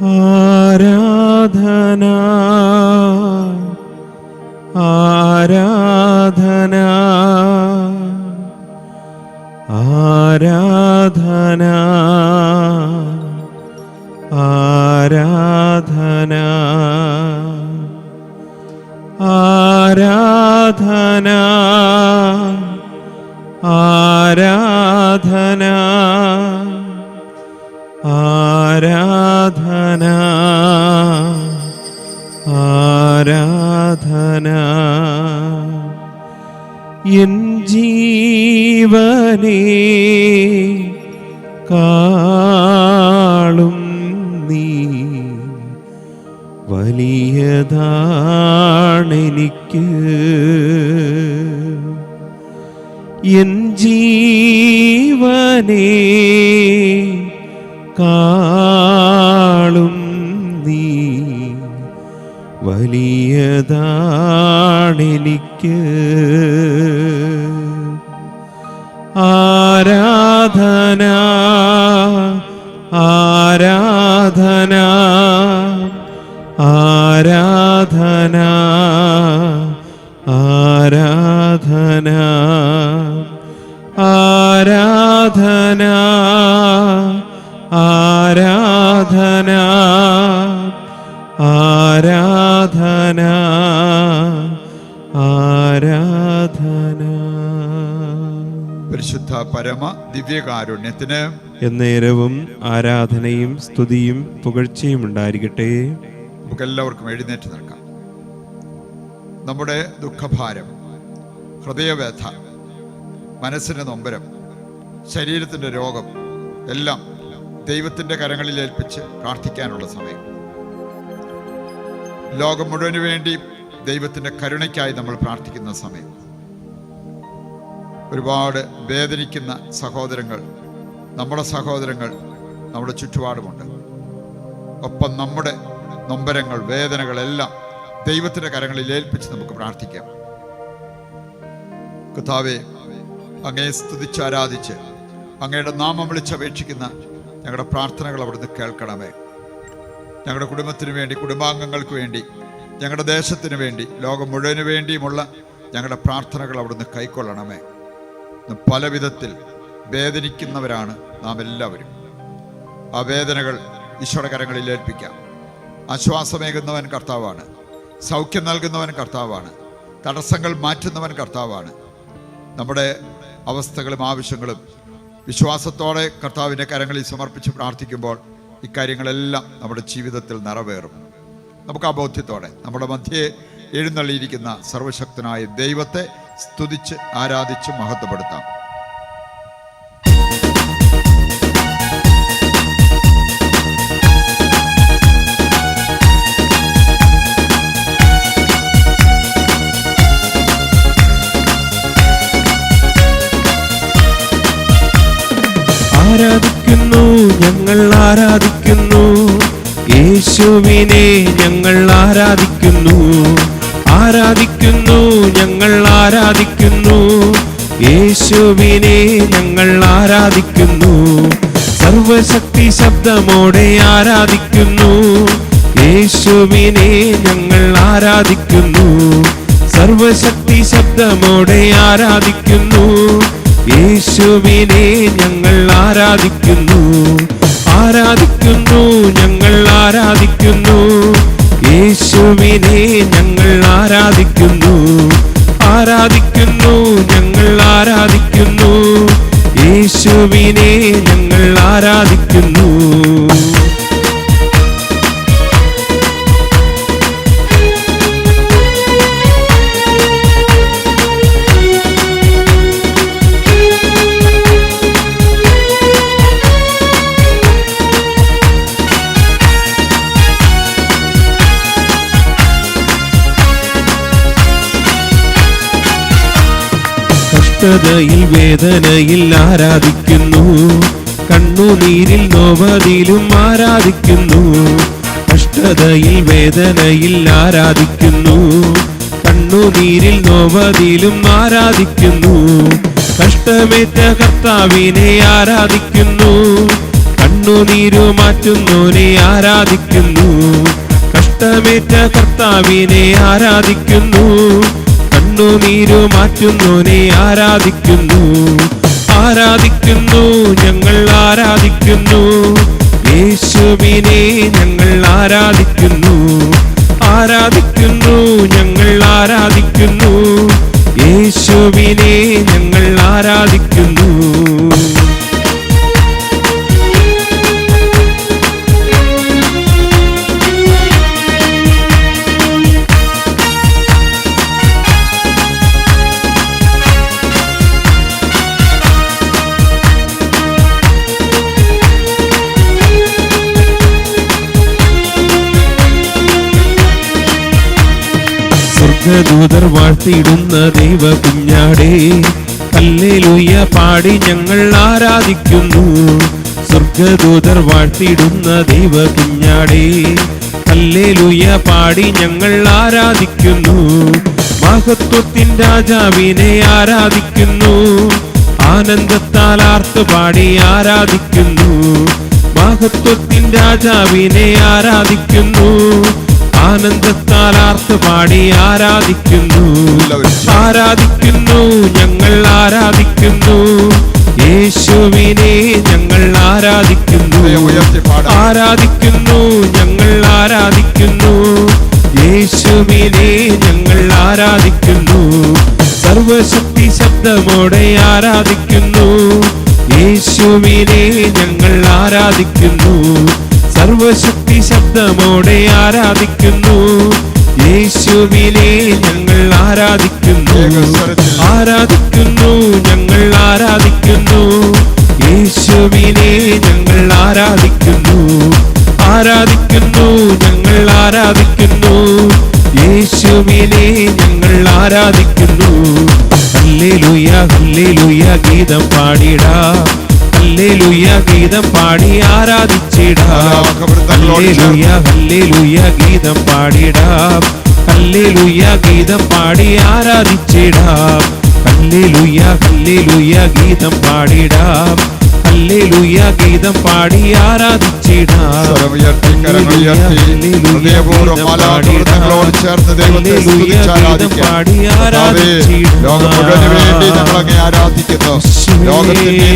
ആരാധന ആരാധന ആരാധന ആരാധന ആരാധന ആരാധന ആരാധന ആരാധന എൻ ജീവനേ കാളും നീ വലിയതാണെനിക്ക്. എൻ ജീവനേ കാളും നീ വലിയതാണെനിക്ക്. ആരാധന ആരാധന ആരാധന ആരാധന ആരാധന ആരാധന ആരാധന ആരാധന. പരിശുദ്ധ പരമ ദിവ്യകാരുണ്യത്തിന് എന്നേരവും ആരാധനയും സ്തുതിയും പുകഴ്ചയും ഉണ്ടായിരിക്കട്ടെ. നമുക്കെല്ലാവർക്കും എഴുന്നേറ്റ് നിൽക്കാം. നമ്മുടെ ദുഃഖഭാരം, ഹൃദയവേദന, മനസ്സിൻ്റെ നൊമ്പരം, ശരീരത്തിൻ്റെ രോഗം എല്ലാം ദൈവത്തിൻ്റെ കരങ്ങളിൽ ഏൽപ്പിച്ച് പ്രാർത്ഥിക്കാനുള്ള സമയം. ലോകം മുഴുവന് വേണ്ടി ദൈവത്തിൻ്റെ കരുണയ്ക്കായി നമ്മൾ പ്രാർത്ഥിക്കുന്ന സമയം. ഒരുപാട് വേദനിക്കുന്ന സഹോദരങ്ങൾ, നമ്മുടെ സഹോദരങ്ങൾ നമ്മുടെ ചുറ്റുപാടുമുണ്ട്. ഒപ്പം നമ്മുടെ നൊമ്പരങ്ങൾ, വേദനകളെല്ലാം ദൈവത്തിൻ്റെ കരങ്ങളിൽ ഏൽപ്പിച്ച് നമുക്ക് പ്രാർത്ഥിക്കാം. കർത്താവേ, അങ്ങയെ സ്തുതിച്ച് ആരാധിച്ച് അങ്ങയുടെ നാമം വിളിച്ചപേക്ഷിക്കുന്ന ഞങ്ങളുടെ പ്രാർത്ഥനകൾ അവിടുന്ന് കേൾക്കണമേ. ഞങ്ങളുടെ കുടുംബത്തിന് വേണ്ടി, കുടുംബാംഗങ്ങൾക്ക് വേണ്ടി, ഞങ്ങളുടെ ദേശത്തിന് വേണ്ടി, ലോകം മുഴുവന് വേണ്ടിയുമുള്ള ഞങ്ങളുടെ പ്രാർത്ഥനകൾ അവിടുന്ന് കൈക്കൊള്ളണമേ. പല വിധത്തിൽ വേദനിക്കുന്നവരാണ് നാം എല്ലാവരും. ആ വേദനകൾ ഈശോയുടെ കരങ്ങളിൽ ഏൽപ്പിക്കാം. ആശ്വാസമേകുന്നവൻ കർത്താവാണ്, സൗഖ്യം നൽകുന്നവൻ കർത്താവാണ്, തടസ്സങ്ങൾ മാറ്റുന്നവൻ കർത്താവാണ്. നമ്മുടെ അവസ്ഥകളും ആവശ്യങ്ങളും വിശ്വാസത്തോടെ കർത്താവിൻ്റെ കരങ്ങളിൽ സമർപ്പിച്ച് പ്രാർത്ഥിക്കുമ്പോൾ ഇക്കാര്യങ്ങളെല്ലാം നമ്മുടെ ജീവിതത്തിൽ നിറവേറും. നമുക്ക് ആ ബോധ്യത്തോടെ നമ്മുടെ മധ്യേ എഴുന്നള്ളിയിരിക്കുന്ന സർവശക്തനായ ദൈവത്തെ സ്തുതിച്ച് ആരാധിച്ച് മഹത്വപ്പെടുത്താം. ആരാധിക്കുന്നു, ഞങ്ങൾ ആരാധിക്കുന്നു യേശുവിനെ, ഞങ്ങൾ ആരാധിക്കുന്നു. ആരാധിക്കുന്നു, ഞങ്ങൾ ആരാധിക്കുന്നു യേശുവിനെ, ഞങ്ങൾ ആരാധിക്കുന്നു. സർവശക്തി ശബ്ദമോടെ ആരാധിക്കുന്നു യേശുവിനെ, ഞങ്ങൾ ആരാധിക്കുന്നു. സർവശക്തി ശബ്ദമോടെ ആരാധിക്കുന്നു യേശുവിനെ, ഞങ്ങൾ ആരാധിക്കുന്നു. ആരാധിക്കുന്നു, ഞങ്ങൾ ആരാധിക്കുന്നു യേശുവിനെ, ഞങ്ങൾ ആരാധിക്കുന്നു. ആരാധിക്കുന്നു, ഞങ്ങൾ ആരാധിക്കുന്നു യേശുവിനെ, ഞങ്ങൾ ആരാധിക്കുന്നു. കഷ്ടതയിൽ വേദനയിൽ ആരാധിക്കുന്നു, കണ്ണുനീരിൽ നോവതിലും ആരാധിക്കുന്നു. കഷ്ടതയിൽ വേദനയിൽ ആരാധിക്കുന്നു, കണ്ണുനീരിൽ നോവതിലും ആരാധിക്കുന്നു. കഷ്ടമേറ്റ കർത്താവിനെ ആരാധിക്കുന്നു, കണ്ണുനീരു മാറ്റുന്നോനെ ആരാധിക്കുന്നു. കഷ്ടമേറ്റ കർത്താവിനെ ആരാധിക്കുന്നു. കണ്ണുനീരു മാറ്റുന്നോനെ ആരാധിക്കുന്നു. ആരാധിക്കുന്നു, ഞങ്ങൾ ആരാധിക്കുന്നു. യേശുവിനെ ഞങ്ങൾ ആരാധിക്കുന്നു. ആരാധിക്കുന്നു, ഞങ്ങൾ ആരാധിക്കുന്നു. യേശുവിനെ ഞങ്ങൾ ആരാധിക്കുന്നു. സ്വർഗ്ഗദൂതർ വാഴ്ത്തിയിടുന്ന ദൈവ കുഞ്ഞാടേ, ഹല്ലേലൂയ പാടി ഞങ്ങൾ ആരാധിക്കുന്നു. സ്വർഗ്ഗദൂതർ വാഴ്ത്തിയിടുന്ന ദൈവ കുഞ്ഞാടേ, ഹല്ലേലൂയ പാടി ഞങ്ങൾ ആരാധിക്കുന്നു. മഹത്വത്തിൻ രാജാവിനെ ആരാധിക്കുന്നു. ആനന്ദത്താൽ ആർത്തുപാടി ആരാധിക്കുന്നു. മഹത്വത്തിൻ രാജാവിനെ ആരാധിക്കുന്നു. ആനന്ദത്താൽ ആർത്തുപാടി ആരാധിക്കുന്നു. ആരാധിക്കുന്നു, ഞങ്ങൾ ആരാധിക്കുന്നു. യേശുവിനെ ഞങ്ങൾ ആരാധിക്കുന്നു. ആരാധിക്കുന്നു, ഞങ്ങൾ ആരാധിക്കുന്നു. യേശുവിനെ ഞങ്ങൾ ആരാധിക്കുന്നു. സർവശക്തി ശബ്ദമോടെ ആരാധിക്കുന്നു. യേശുവിനെ ഞങ്ങൾ ആരാധിക്കുന്നു. സർവശക്തി ശബ്ദമോടെ ആരാധിക്കുന്നു. യേശുവിനെ ഞങ്ങൾ ആരാധിക്കുന്നു. ആരാധിക്കുന്നു, ഞങ്ങൾ ആരാധിക്കുന്നു. യേശുവിനെ ഞങ്ങൾ ആരാധിക്കുന്നു. ആരാധിക്കുന്നു, ഞങ്ങൾ ആരാധിക്കുന്നു. യേശുവിനെ ഞങ്ങൾ ആരാധിക്കുന്നു. ഹല്ലേലൂയ ഹല്ലേലൂയ ഗീതം പാടിടാം. ഹല്ലേലൂയ ഗീതം പാടി ആരാധിച്ചിടാം. ഹല്ലേലൂയ ഹല്ലേലൂയ ഗീതം പാടിടാം. ഹല്ലേലൂയ ഗീതം പാടി ആരാധിച്ചിടാം. ഹല്ലേലൂയ ഹല്ലേലൂയ ഗീതം പാടിടാം. ഹല്ലേലൂയ ഗീതം പാടി ആരാധിച്ചിടാം. ഹൃദയപൂർവ്വം ചേർന്ന് ദൈവത്തെ സ്തുതിച്ച് ആരാധിക്കാം. ലോകം മുഴുവന് വേണ്ടി ഞങ്ങൾ അങ്ങേ ആരാധിക്കുന്നു. ലോകത്തിന്റെ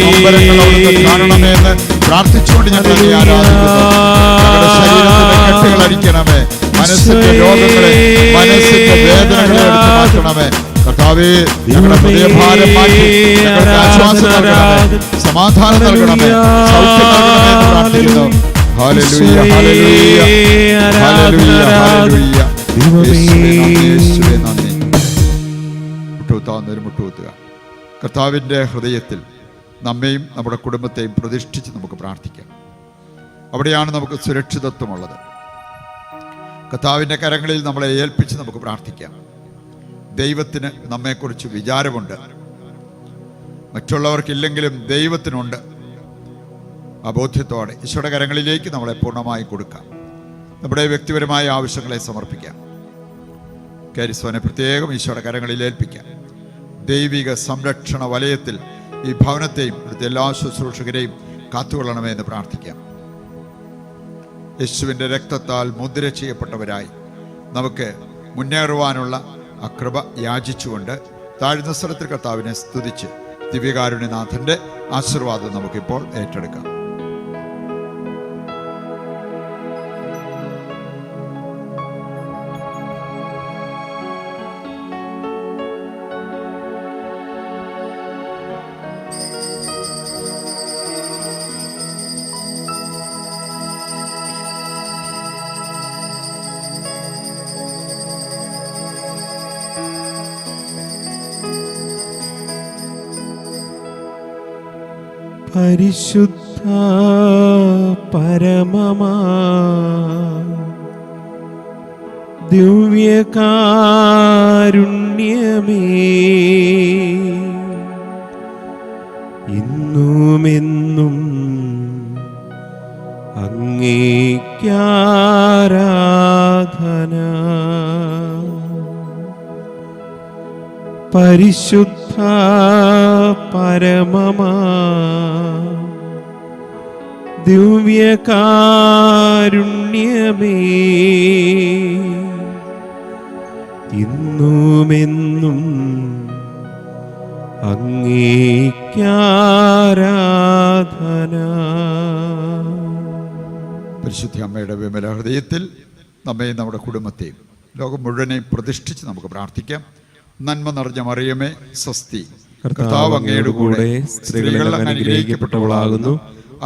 നൊമ്പരങ്ങൾ അവിടുന്ന് കാണണമെന്ന് പ്രാർത്ഥിച്ചുകൊണ്ട് ഞങ്ങൾ അങ്ങേ ആരാധിക്കുന്നു. ഞങ്ങളുടെ ശരീരത്തിന്റെ കെട്ടുകൾ അടിക്കണമേ. മനസ്സിന്റെ രോഗങ്ങളെ, മനസ്സിന്റെ വേദനകളെ എടുത്ത് മാറ്റണമേ. കർത്താവേ, ഞങ്ങളുടെ ഹൃദയഭാരം മാറ്റി ഞങ്ങൾക്ക് ആശ്വാസം നൽകണമേ, സമാധാനം നൽകണമേ, സൗഖ്യം നൽകണമേ എന്ന് പ്രാർത്ഥിക്കുന്നു. Hallelujah hallelujah hallelujah hallelujah. യേശുവേ നന്ദി. മുട്ടുകുത്താവുന്നവർ മുട്ടുകുത്തുക. കർത്താവിൻ്റെ ഹൃദയത്തിൽ നമ്മെയും നമ്മുടെ കുടുംബത്തെയും പ്രതിഷ്ഠിച്ച് നമുക്ക് പ്രാർത്ഥിക്കാം. അവിടെയാണ് നമുക്ക് സുരക്ഷിതത്വമുള്ളത്. കർത്താവിൻ്റെ കരങ്ങളിൽ നമ്മളെ ഏൽപ്പിച്ച് നമുക്ക് പ്രാർത്ഥിക്കാം. ദൈവത്തിന് നമ്മെക്കുറിച്ച് വിചാരമുണ്ട്. മറ്റുള്ളവർക്കില്ലെങ്കിലും ദൈവത്തിനുണ്ട്. ആ ബോധ്യത്തോടെ ഈശോയുടെ കരങ്ങളിലേക്ക് നമ്മളെ പൂർണ്ണമായി കൊടുക്കാം. നമ്മുടെ വ്യക്തിപരമായ ആവശ്യങ്ങളെ സമർപ്പിക്കാം. കാരിസ്വാനെ പ്രത്യേകം ഈശോയുടെ കരങ്ങളിൽ ഏൽപ്പിക്കാം. ദൈവിക സംരക്ഷണ വലയത്തിൽ ഈ ഭവനത്തെയും ഇവിടുത്തെ എല്ലാ ശുശ്രൂഷകരെയും കാത്തുകൊള്ളണമേ എന്ന് പ്രാർത്ഥിക്കാം. യേശുവിൻ്റെ രക്തത്താൽ മുദ്ര ചെയ്യപ്പെട്ടവരായി നമുക്ക് മുന്നേറുവാനുള്ള ആ കൃപ യാചിച്ചുകൊണ്ട് താഴ്ന്ന സ്ഥലത്തിൽ കർത്താവിനെ സ്തുതിച്ച് ദിവ്യകാരുണ്യനാഥൻ്റെ ആശീർവാദം നമുക്കിപ്പോൾ ഏറ്റെടുക്കാം. പരിശുദ്ധ പരമമാ ദിവ്യകാരുണ്യമേ, ഇന്നുമെന്നും അങ്ങേക്കാരാധന. പരിശുദ്ധ പരമമാ ദിവ്യകാരുണ്യമേ ഇന്നുമെന്നും അങ്ങേക്കാരാധന. പരിശുദ്ധ അമ്മയുടെ വിമല ഹൃദയത്തിൽ നമ്മയും നമ്മുടെ കുടുംബത്തെയും ലോകം മുഴുവനെയും പ്രതിഷ്ഠിച്ച് നമുക്ക് പ്രാർത്ഥിക്കാം. നന്മ നിറഞ്ഞ മറിയമേ സ്വസ്തി, കർത്താവ് അങ്ങയുടെ കൂടെ, സ്ത്രീകൾ അങ്ങ് അനുഗ്രഹിക്കപ്പെട്ടവളാകുന്നു.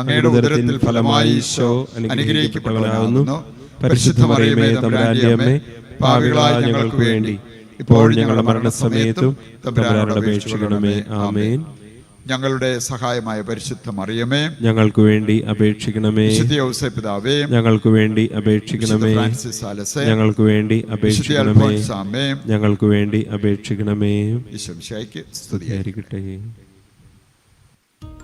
അങ്ങയുടെ ഉദരത്തിൽ ഫലമായി ഈശോ അനുഗ്രഹിക്കപ്പെട്ടവനാകുന്നു. പരിശുദ്ധ മറിയമേ തമ്പുരാന്റെ അമ്മേ, പാപികളായ ഞങ്ങൾക്ക് വേണ്ടി ഇപ്പോഴും ഞങ്ങളുടെ മരണസമയത്തും തമ്പുരാനോട് അപേക്ഷിക്കണമേ. ആമേൻ. ഞങ്ങളുടെ സഹായമായ പരിശുദ്ധ മറിയമേ, ഞങ്ങൾക്ക് വേണ്ടി അപേക്ഷിക്കണമേ. വിശുദ്ധ ഔസേപ്പ് പിതാവേ, ഞങ്ങൾക്ക് വേണ്ടി അപേക്ഷിക്കണമേ. ഫ്രാൻസിസ് സാലസേ, ഞങ്ങൾക്ക് വേണ്ടി അപേക്ഷിക്കണമേ. ഞങ്ങൾക്ക് വേണ്ടി അപേക്ഷിക്കണമേ. ഈശോ മിശിഹായ്ക്ക് സ്തുതിയായിരിക്കട്ടെ.